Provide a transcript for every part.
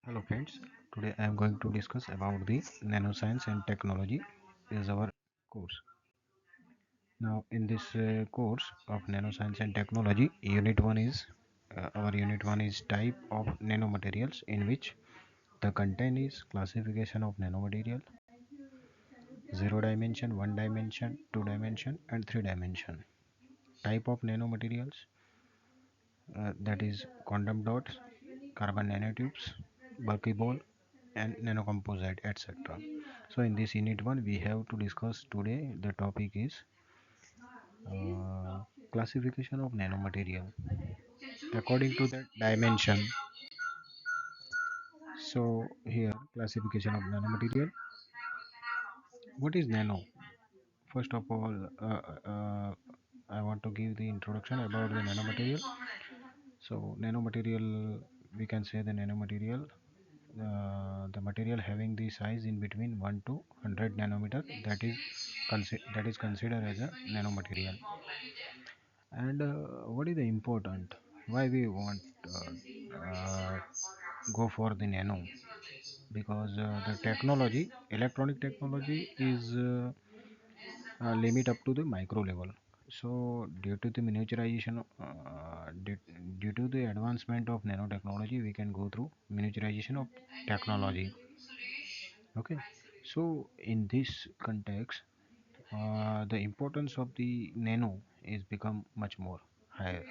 Hello friends, today I am going to discuss about the nanoscience and technology is our course. Now in this course of nanoscience and technology, unit 1 is our unit 1 is type of nanomaterials, in which the content is classification of nanomaterial, 0 dimension, 1 dimension, 2 dimension and 3 dimension. Type of nanomaterials, that is quantum dots, carbon nanotubes, bulky ball, and nanocomposite, etc. So in this unit 1 we have to discuss today. The topic is uh, classification of nanomaterial according to the dimension. So here, classification of nanomaterial. What is nano? First of all, I want to give the introduction about the nanomaterial. So nanomaterial, we can say the nanomaterial, the material having the size in between 1 to 100 nanometer, that is considered as a nanomaterial. And what is the important? Why we want go for the nano? Because the technology, electronic technology, is limit up to the micro level. So due to the miniaturization, due to the advancement of nanotechnology, we can go through miniaturization of technology. Okay, so in this context, the importance of the nano is become much more higher.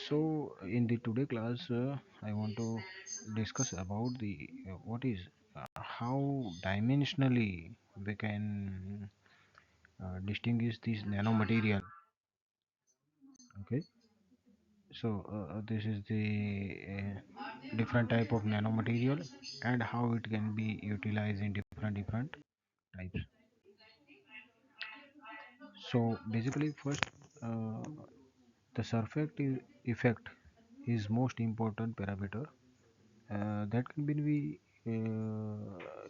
So in the today class, I want to discuss about the what is how dimensionally we can distinguish this nanomaterial. Okay, so this is the different type of nanomaterial and how it can be utilized in different types. So basically, first, the effect is most important parameter that can be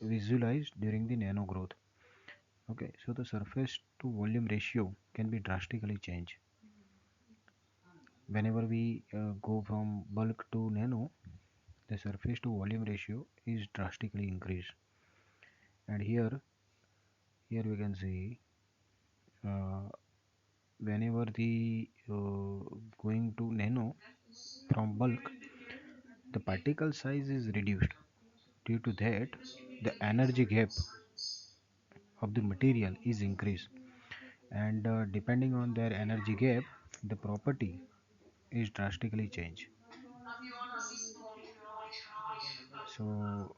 visualized during the nano growth. Okay, so the surface to volume ratio can be drastically changed whenever we go from bulk to nano. The surface to volume ratio is drastically increased, and here we can see uh, whenever the going to nano from bulk, the particle size is reduced. Due to that, the energy gap of the material is increased, and depending on their energy gap, the property is drastically changed. So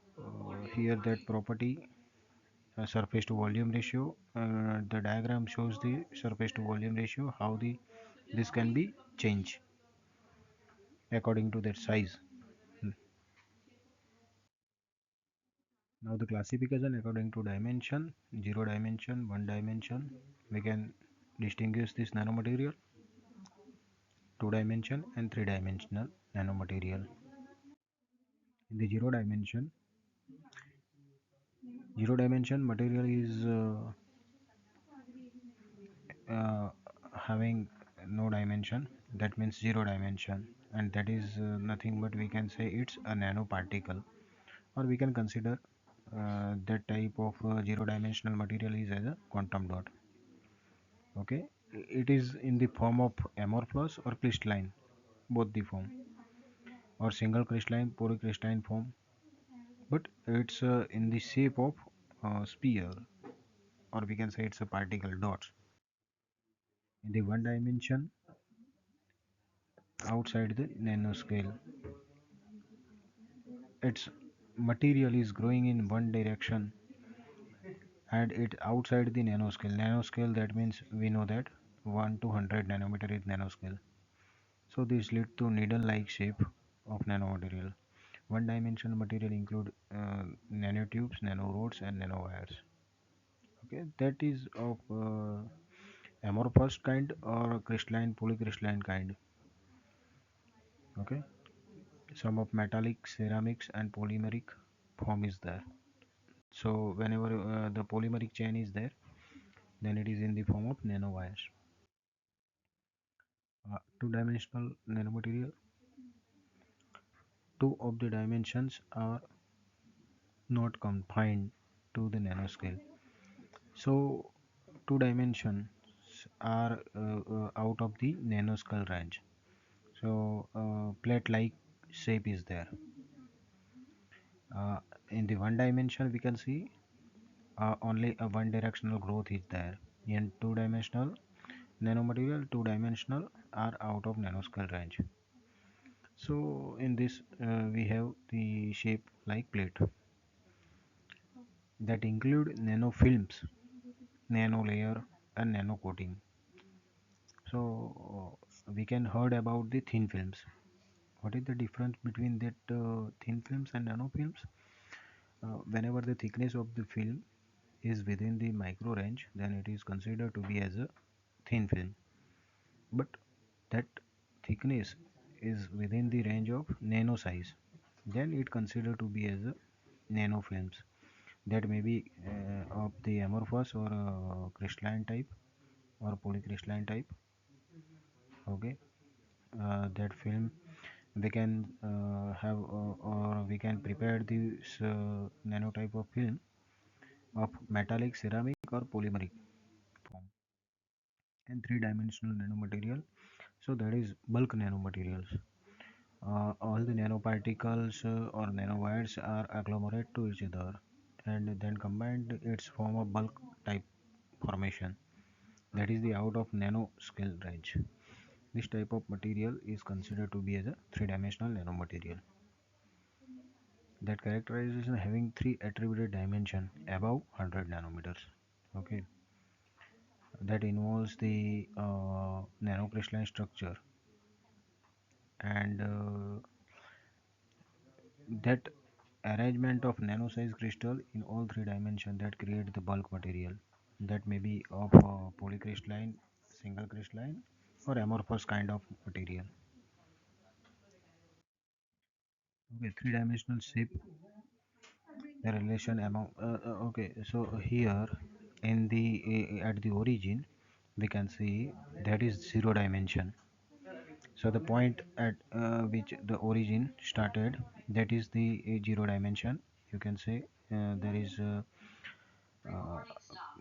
here that property, surface to volume ratio, the diagram shows the surface to volume ratio, how the this can be changed according to that size. Now the classification according to dimension, 0 dimension, 1 dimension, we can distinguish this nanomaterial, 2 dimension and 3 dimensional nanomaterial. In the 0 dimension material is uh, having no dimension, that means 0 dimension, and that is nothing but we can say it's a nanoparticle, or we can consider that type of 0 dimensional material is as a quantum dot. Okay, it is in the form of amorphous or crystalline, both the form, or single crystalline polycrystalline form, but it's in the shape of sphere, or we can say it's a particle dots. In the one dimension, outside the nanoscale, its material is growing in one direction, and it outside the nanoscale. Nanoscale, that means we know that 1 to 100 nanometer is nanoscale. So this lead to needle-like shape of nanomaterial. One-dimensional material include nanotubes, nanorods, and nanowires. Okay, that is of amorphous kind or crystalline, polycrystalline kind. Okay, some of metallic, ceramics, and polymeric form is there. So whenever the polymeric chain is there, then it is in the form of nanowires. Two-dimensional nanomaterial. two of the dimensions are not confined to the nanoscale. So two dimensions are out of the nanoscale range. So plate-like shape is there. Uh, in the one dimension, we can see only a one directional growth is there. In two dimensional nanomaterial, two dimensional are out of nanoscale range. So in this, we have the shape like plate that include nanofilms, nano layer, and nano coating. So we can heard about the thin films. What is the difference between that thin films and nanofilms? Whenever the thickness of the film is within the micro range, then it is considered to be as a thin film. But that thickness is within the range of nano size, then it considered to be as a nanofilms. That may be of the amorphous or crystalline type or polycrystalline type. Okay, that film we can have or we can prepare this nano type of film of metallic, ceramic, or polymeric form, and three-dimensional nanomaterial. So that is bulk nanomaterials. All the nanoparticles or nanowires are agglomerate to each other and then combined its form a bulk type formation, that is the out of nanoscale range. This type of material is considered to be as a three-dimensional nanomaterial. That characterization having three attributed dimension above 100 nanometers. Okay, that involves the nanocrystalline structure and that arrangement of nano-sized crystal in all three dimensions that create the bulk material, that may be of polycrystalline, single crystalline, or amorphous kind of material. Okay, three-dimensional shape, the relation among. Okay, so here in the at the origin, we can see that is zero dimension. So the point at which the origin started, that is the zero dimension. You can say there is uh,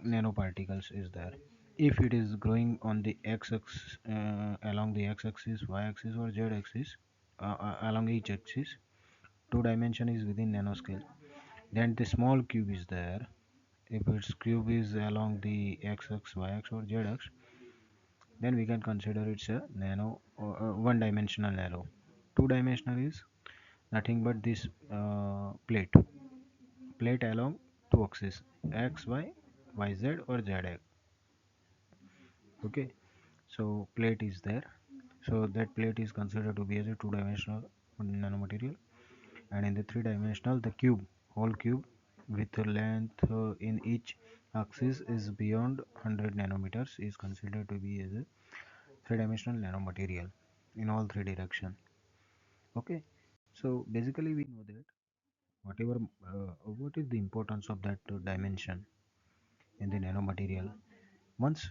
nanoparticles is there. If it is growing on the x-axis, along the x-axis, y-axis, or z-axis, along each axis, two dimension is within nanoscale. Then the small cube is there. If its cube is along the x-axis, y-axis, or z-axis, then we can consider it's a nano or one-dimensional nano. Two-dimensional is nothing but this plate along two axes, x, y, y, z, or z axis. Okay, so plate is there. So that plate is considered to be as a two-dimensional nanomaterial, and in the three-dimensional, the cube, whole cube with the length in each axis is beyond 100 nanometers is considered to be as a three-dimensional nanomaterial in all three direction. Okay, so basically we know that whatever what is the importance of that dimension in the nanomaterial. Once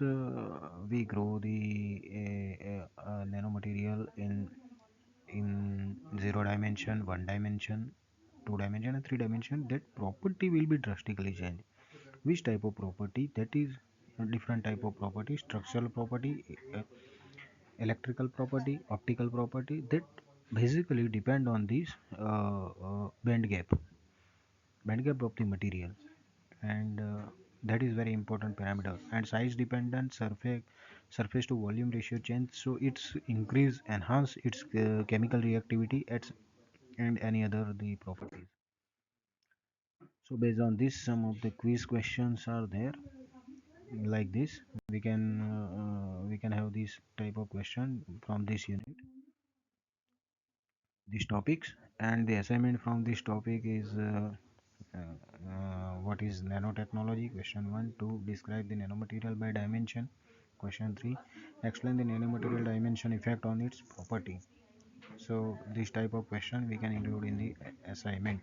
we grow the nanomaterial in zero dimension, one dimension, two dimension, and three dimension, that property will be drastically changed. Which type of property? That is a different type of property: structural property, electrical property, optical property. That basically depend on this band gap of the material, and that is very important parameter. And size dependent surface to volume ratio change, so it's increase enhance its chemical reactivity at and any other the properties. So based on this, some of the quiz questions are there like this. We can have this type of question from this unit, these topics, and the assignment from this topic is what is nanotechnology? Question 1. 2. Describe the nanomaterial by dimension. Question 3. Explain the nanomaterial dimension effect on its property. So this type of question we can include in the assignment.